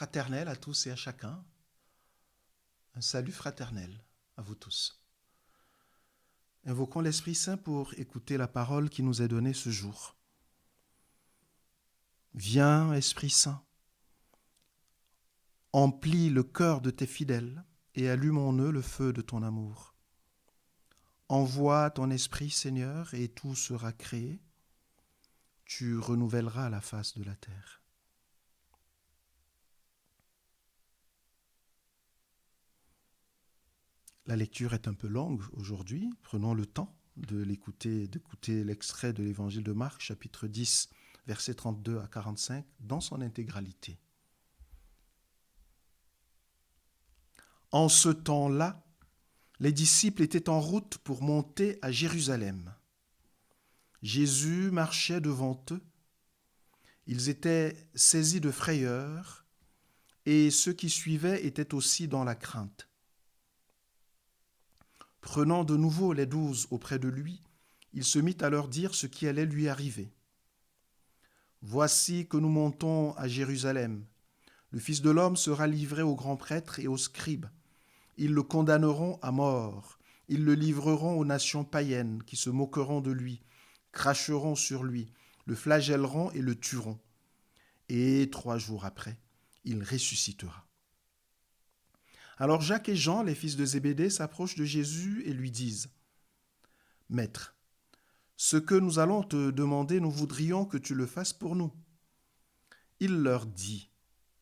fraternel à tous et à chacun. Un salut fraternel à vous tous. Invoquons l'Esprit Saint pour écouter la parole qui nous est donnée ce jour. Viens, Esprit Saint, emplis le cœur de tes fidèles et allume en eux le feu de ton amour. Envoie ton Esprit, Seigneur, et tout sera créé. Tu renouvelleras la face de la terre. La lecture est un peu longue aujourd'hui. Prenons le temps d'écouter l'extrait de l'évangile de Marc, chapitre 10, versets 32 à 45, dans son intégralité. En ce temps-là, les disciples étaient en route pour monter à Jérusalem. Jésus marchait devant eux. Ils étaient saisis de frayeur et ceux qui suivaient étaient aussi dans la crainte. Prenant de nouveau les 12 auprès de lui, il se mit à leur dire ce qui allait lui arriver. « Voici que nous montons à Jérusalem. Le Fils de l'homme sera livré aux grands prêtres et aux scribes. Ils le condamneront à mort. Ils le livreront aux nations païennes qui se moqueront de lui, cracheront sur lui, le flagelleront et le tueront. Et 3 jours après, il ressuscitera. » Alors Jacques et Jean, les fils de Zébédée, s'approchent de Jésus et lui disent « Maître, ce que nous allons te demander, nous voudrions que tu le fasses pour nous. » Il leur dit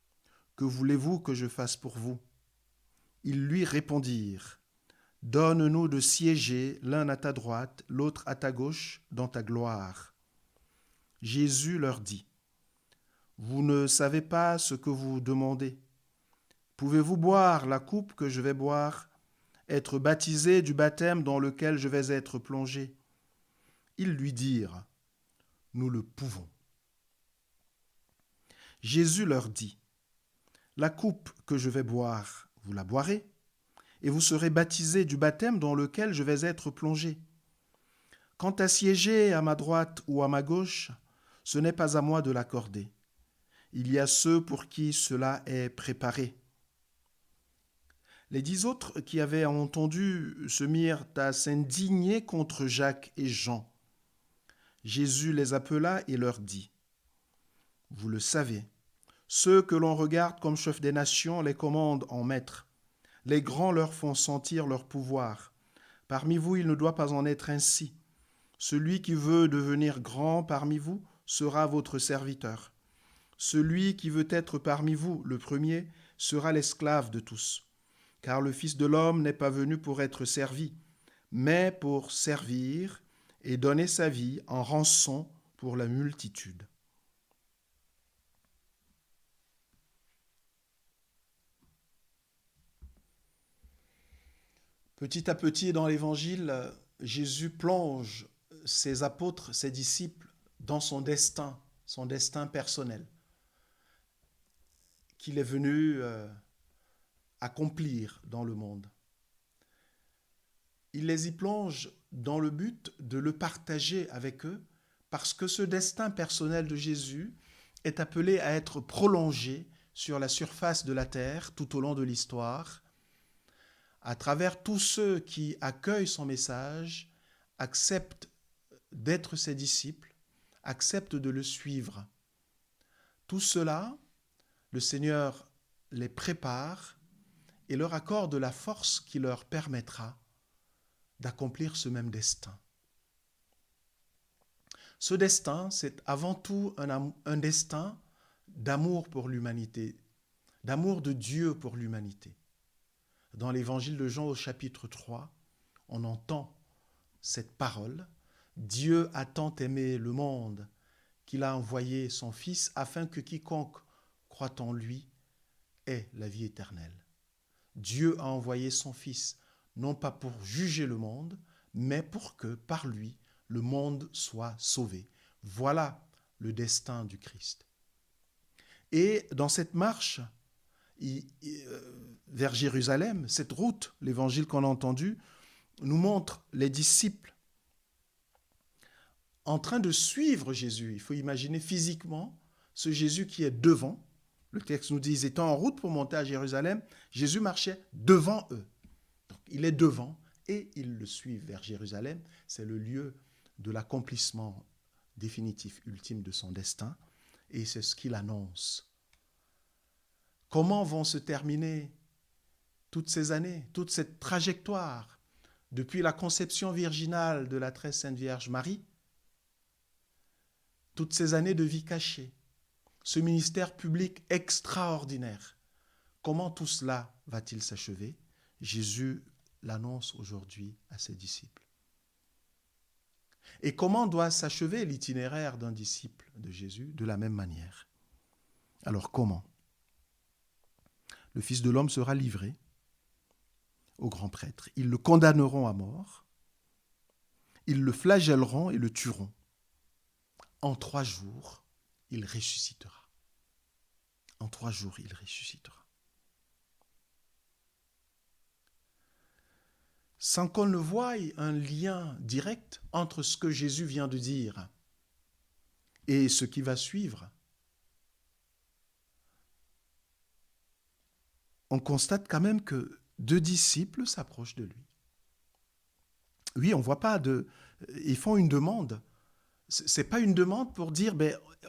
« Que voulez-vous que je fasse pour vous ?» Ils lui répondirent « Donne-nous de siéger l'un à ta droite, l'autre à ta gauche, dans ta gloire. » Jésus leur dit « Vous ne savez pas ce que vous demandez. Pouvez-vous boire la coupe que je vais boire, être baptisé du baptême dans lequel je vais être plongé ?» Ils lui dirent « Nous le pouvons. » Jésus leur dit « La coupe que je vais boire, vous la boirez, et vous serez baptisés du baptême dans lequel je vais être plongé. Quant à siéger à ma droite ou à ma gauche, ce n'est pas à moi de l'accorder. Il y a ceux pour qui cela est préparé. » Les 10 autres qui avaient entendu se mirent à s'indigner contre Jacques et Jean. Jésus les appela et leur dit « Vous le savez, ceux que l'on regarde comme chefs des nations les commandent en maîtres. Les grands leur font sentir leur pouvoir. Parmi vous, il ne doit pas en être ainsi. Celui qui veut devenir grand parmi vous sera votre serviteur. Celui qui veut être parmi vous le premier sera l'esclave de tous. Car le Fils de l'homme n'est pas venu pour être servi, mais pour servir et donner sa vie en rançon pour la multitude. » Petit à petit dans l'Évangile, Jésus plonge ses apôtres, ses disciples, dans son destin personnel, qu'il est venu accomplir dans le monde. Il les y plonge dans le but de le partager avec eux, parce que ce destin personnel de Jésus est appelé à être prolongé sur la surface de la terre tout au long de l'histoire, à travers tous ceux qui accueillent son message, acceptent d'être ses disciples, acceptent de le suivre. Tout cela, le Seigneur les prépare et leur accorde la force qui leur permettra d'accomplir ce même destin. Ce destin, c'est avant tout un destin d'amour pour l'humanité, d'amour de Dieu pour l'humanité. Dans l'évangile de Jean au chapitre 3, on entend cette parole. Dieu a tant aimé le monde qu'il a envoyé son Fils afin que quiconque croit en lui ait la vie éternelle. Dieu a envoyé son Fils, non pas pour juger le monde, mais pour que, par lui, le monde soit sauvé. Voilà le destin du Christ. Et dans cette marche vers Jérusalem, cette route, l'évangile qu'on a entendu, nous montre les disciples en train de suivre Jésus. Il faut imaginer physiquement ce Jésus qui est devant, Le texte nous dit, ils étaient en route pour monter à Jérusalem. Jésus marchait devant eux. Donc, il est devant et ils le suivent vers Jérusalem. C'est le lieu de l'accomplissement définitif, ultime de son destin. Et c'est ce qu'il annonce. Comment vont se terminer toutes ces années, toute cette trajectoire depuis la conception virginale de la très sainte Vierge Marie, toutes ces années de vie cachée, ce ministère public extraordinaire. Comment tout cela va-t-il s'achever? Jésus l'annonce aujourd'hui à ses disciples. Et comment doit s'achever l'itinéraire d'un disciple de Jésus? De la même manière. Alors comment? Le Fils de l'homme sera livré aux grands prêtres. Ils le condamneront à mort, ils le flagelleront et le tueront. En 3 jours, il ressuscitera. En 3 jours, il ressuscitera. Sans qu'on ne voie un lien direct entre ce que Jésus vient de dire et ce qui va suivre, on constate quand même que 2 disciples s'approchent de lui. Oui, on ne voit pas de... Ils font une demande. Ce n'est pas une demande pour dire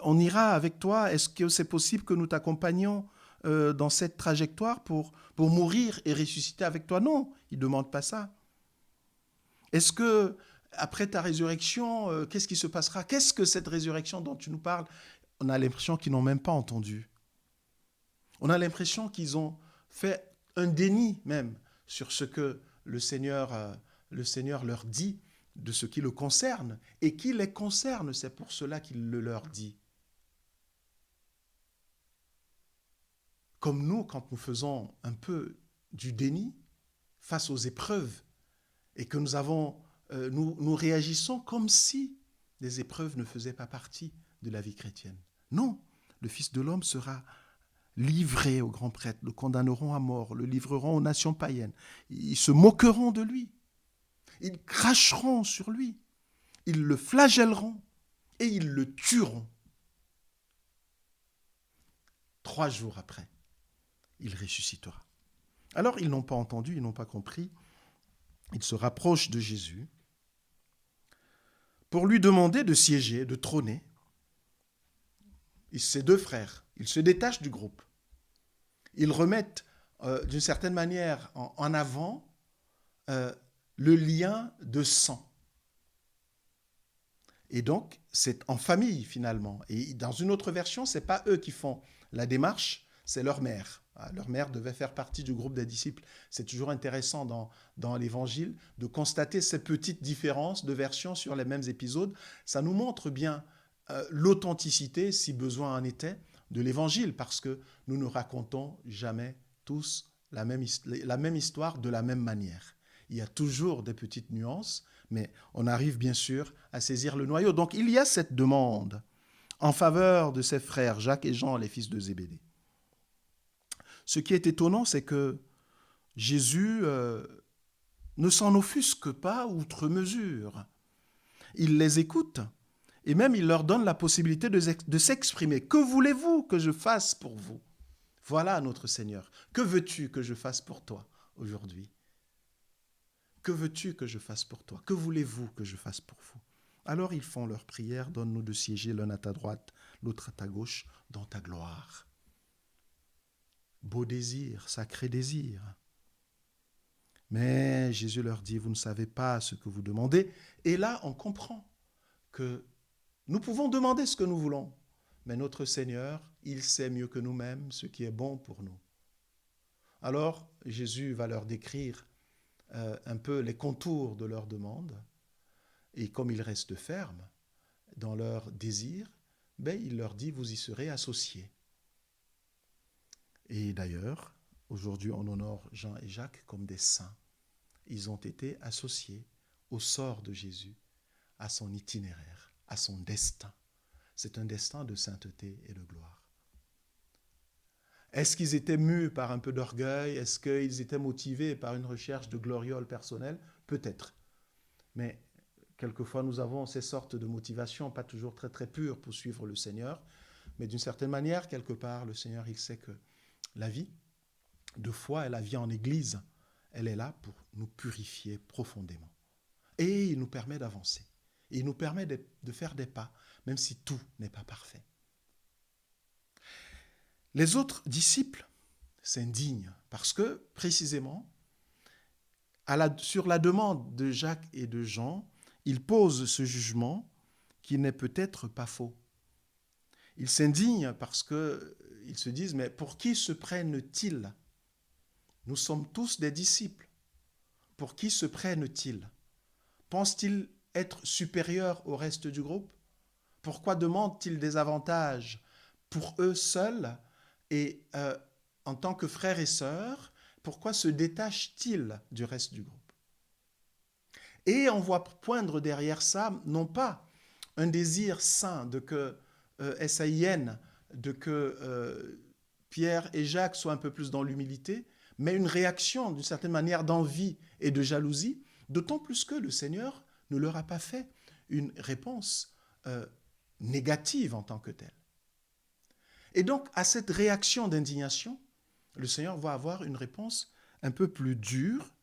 on ira avec toi, est-ce que c'est possible que nous t'accompagnions dans cette trajectoire pour mourir et ressusciter avec toi? Non, ils ne demandent pas ça. Est-ce que, après ta résurrection, qu'est-ce qui se passera? Qu'est-ce que cette résurrection dont tu nous parles? On a l'impression qu'ils n'ont même pas entendu. On a l'impression qu'ils ont fait un déni même sur ce que le Seigneur leur dit de ce qui le concerne et qui les concerne, c'est pour cela qu'il le leur dit. Comme nous, quand nous faisons un peu du déni face aux épreuves et que nous réagissons comme si les épreuves ne faisaient pas partie de la vie chrétienne. Non, le Fils de l'homme sera livré aux grands prêtres, le condamneront à mort, le livreront aux nations païennes. Ils se moqueront de lui. Ils cracheront sur lui. Ils le flagelleront et ils le tueront. 3 jours après, il ressuscitera. Alors, ils n'ont pas entendu, ils n'ont pas compris. Ils se rapprochent de Jésus pour lui demander de siéger, de trôner. Ses 2 frères, ils se détachent du groupe. Ils remettent d'une certaine manière en avant le lien de sang. Et donc, c'est en famille finalement. Et dans une autre version, ce n'est pas eux qui font la démarche, c'est leur mère. Leur mère devait faire partie du groupe des disciples. C'est toujours intéressant dans l'Évangile de constater ces petites différences de versions sur les mêmes épisodes. Ça nous montre bien l'authenticité, si besoin en était, de l'Évangile, parce que nous ne racontons jamais tous la même histoire de la même manière. Il y a toujours des petites nuances, mais on arrive bien sûr à saisir le noyau. Donc il y a cette demande en faveur de ses frères, Jacques et Jean, les fils de Zébédée. Ce qui est étonnant, c'est que Jésus ne s'en offusque pas outre mesure. Il les écoute et même il leur donne la possibilité de s'exprimer. Que voulez-vous que je fasse pour vous? Voilà notre Seigneur. Que veux-tu que je fasse pour toi aujourd'hui? Que veux-tu que je fasse pour toi? Que voulez-vous que je fasse pour vous? Alors ils font leur prière, donne-nous de siéger l'un à ta droite, l'autre à ta gauche, dans ta gloire. Beau désir, sacré désir. Mais Jésus leur dit, vous ne savez pas ce que vous demandez. Et là, on comprend que nous pouvons demander ce que nous voulons, mais notre Seigneur, il sait mieux que nous-mêmes ce qui est bon pour nous. Alors, Jésus va leur décrire un peu les contours de leur demande, et comme ils restent fermes dans leur désir, il leur dit, vous y serez associés. Et d'ailleurs, aujourd'hui, on honore Jean et Jacques comme des saints. Ils ont été associés au sort de Jésus, à son itinéraire, à son destin. C'est un destin de sainteté et de gloire. Est-ce qu'ils étaient mus par un peu d'orgueil? Est-ce qu'ils étaient motivés par une recherche de gloriole personnelle? Peut-être. Mais quelquefois, nous avons ces sortes de motivations, pas toujours très très pures pour suivre le Seigneur. Mais d'une certaine manière, quelque part, le Seigneur, il sait que la vie de foi et la vie en Église, elle est là pour nous purifier profondément. Et il nous permet d'avancer. Et il nous permet de faire des pas, même si tout n'est pas parfait. Les autres disciples s'indignent parce que, précisément, sur la demande de Jacques et de Jean, ils posent ce jugement qui n'est peut-être pas faux. Ils s'indignent parce qu'ils se disent, mais pour qui se prennent-ils? Nous sommes tous des disciples. Pour qui se prennent-ils? Pensent-ils être supérieurs au reste du groupe? Pourquoi demandent-ils des avantages pour eux seuls et en tant que frères et sœurs, pourquoi se détachent-ils du reste du groupe? Et on voit poindre derrière ça, non pas un désir sain de que S-A-I-N, de que Pierre et Jacques soient un peu plus dans l'humilité, mais une réaction d'une certaine manière d'envie et de jalousie, d'autant plus que le Seigneur ne leur a pas fait une réponse négative en tant que telle. Et donc, à cette réaction d'indignation, le Seigneur va avoir une réponse un peu plus dure,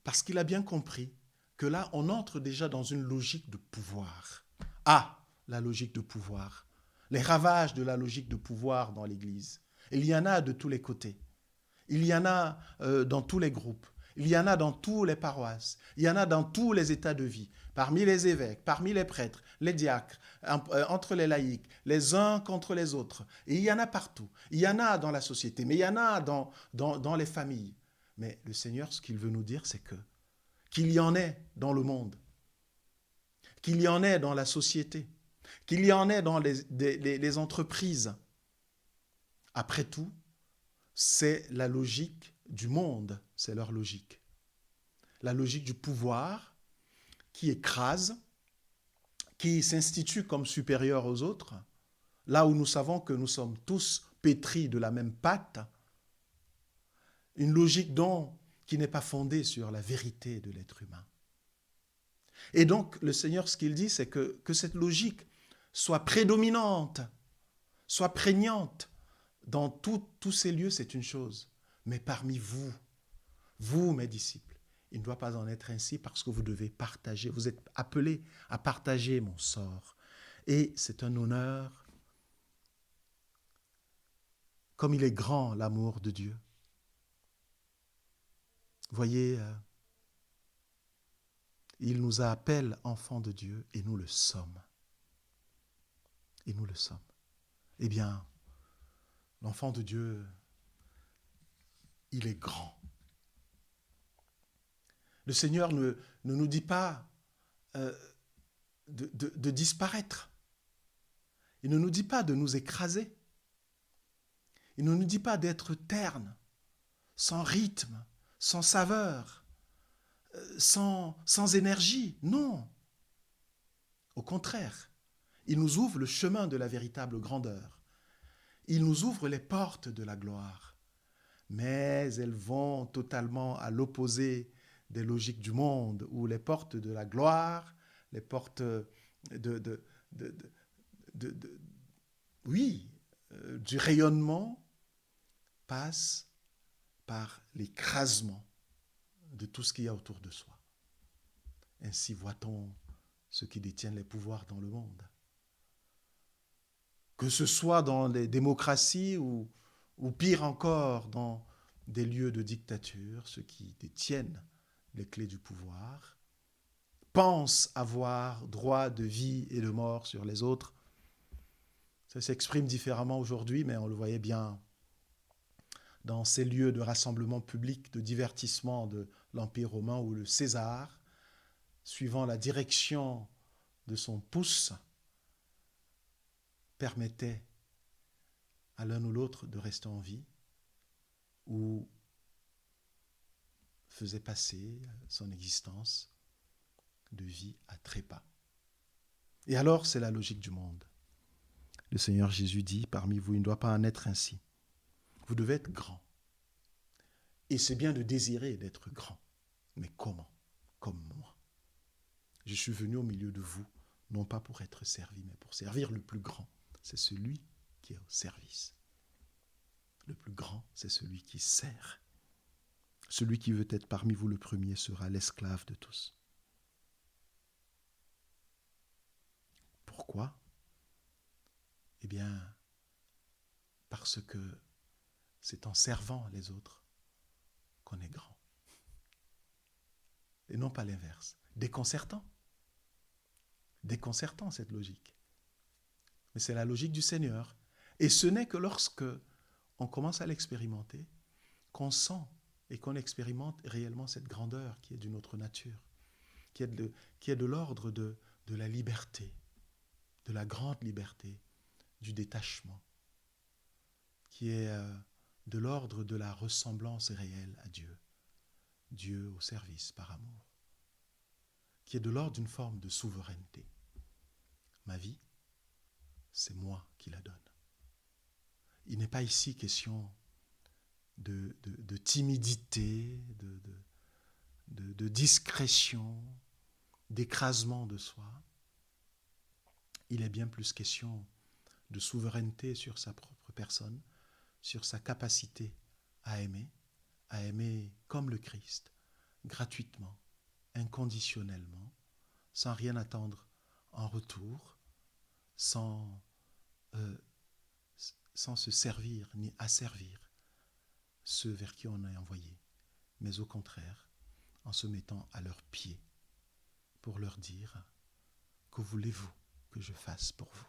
parce qu'il a bien compris que là, on entre déjà dans une logique de pouvoir. Ah, la logique de pouvoir. Les ravages de la logique de pouvoir dans l'Église. Il y en a de tous les côtés. Il y en a dans tous les groupes. Il y en a dans toutes les paroisses. Il y en a dans tous les états de vie. Parmi les évêques, parmi les prêtres, les diacres, entre les laïcs, les uns contre les autres. Et il y en a partout. Il y en a dans la société, mais il y en a dans les familles. Mais le Seigneur, ce qu'il veut nous dire, c'est qu'il y en ait dans le monde, qu'il y en ait dans la société, qu'il y en ait dans les entreprises. Après tout, c'est la logique du monde, c'est leur logique. La logique du pouvoir qui écrase, qui s'institue comme supérieur aux autres, là où nous savons que nous sommes tous pétris de la même pâte, une logique donc qui n'est pas fondée sur la vérité de l'être humain. Et donc, le Seigneur, ce qu'il dit, c'est que cette logique soit prédominante, soit prégnante dans tous ces lieux, c'est une chose. Mais parmi vous, mes disciples, il ne doit pas en être ainsi parce que vous devez partager. Vous êtes appelés à partager mon sort. Et c'est un honneur. Comme il est grand, l'amour de Dieu. Voyez, il nous appelle enfants de Dieu et nous le sommes. Et nous le sommes. Eh bien, l'enfant de Dieu, il est grand. Le Seigneur ne nous dit pas de disparaître. Il ne nous dit pas de nous écraser. Il ne nous dit pas d'être terne, sans rythme, sans saveur, sans énergie. Non. Au contraire, il nous ouvre le chemin de la véritable grandeur. Il nous ouvre les portes de la gloire. Mais elles vont totalement à l'opposé des logiques du monde, où les portes de la gloire, les portes du rayonnement passent par l'écrasement de tout ce qu'il y a autour de soi. Ainsi voit-on ceux qui détiennent les pouvoirs dans le monde. Que ce soit dans les démocraties ou pire encore dans des lieux de dictature, ceux qui détiennent les clés du pouvoir, pensent avoir droit de vie et de mort sur les autres. Ça s'exprime différemment aujourd'hui, mais on le voyait bien dans ces lieux de rassemblement public, de divertissement de l'Empire romain, où le César, suivant la direction de son pouce, permettait à l'un ou l'autre de rester en vie, ou faisait passer son existence de vie à trépas. Et alors, c'est la logique du monde. Le Seigneur Jésus dit, parmi vous, il ne doit pas en être ainsi. Vous devez être grand. Et c'est bien de désirer d'être grand. Mais comment? Comme moi. Je suis venu au milieu de vous, non pas pour être servi, mais pour servir le plus grand. c'est celui qui est au service. Le plus grand, c'est celui qui sert. Celui qui veut être parmi vous le premier sera l'esclave de tous. Pourquoi? Eh bien, parce que c'est en servant les autres qu'on est grand. Et non pas l'inverse. Déconcertant. Déconcertant cette logique. Mais c'est la logique du Seigneur. Et ce n'est que lorsque on commence à l'expérimenter qu'on sent et qu'on expérimente réellement cette grandeur qui est d'une autre nature, qui est de l'ordre de la liberté, de la grande liberté, du détachement, qui est de l'ordre de la ressemblance réelle à Dieu, Dieu au service par amour, qui est de l'ordre d'une forme de souveraineté. Ma vie, c'est moi qui la donne. Il n'est pas ici question de timidité, de discrétion, d'écrasement de soi. Il est bien plus question de souveraineté sur sa propre personne, sur sa capacité à aimer comme le Christ, gratuitement, inconditionnellement, sans rien attendre en retour, sans se servir ni asservir ceux vers qui on est envoyé, mais au contraire, en se mettant à leurs pieds pour leur dire « Que voulez-vous que je fasse pour vous ?»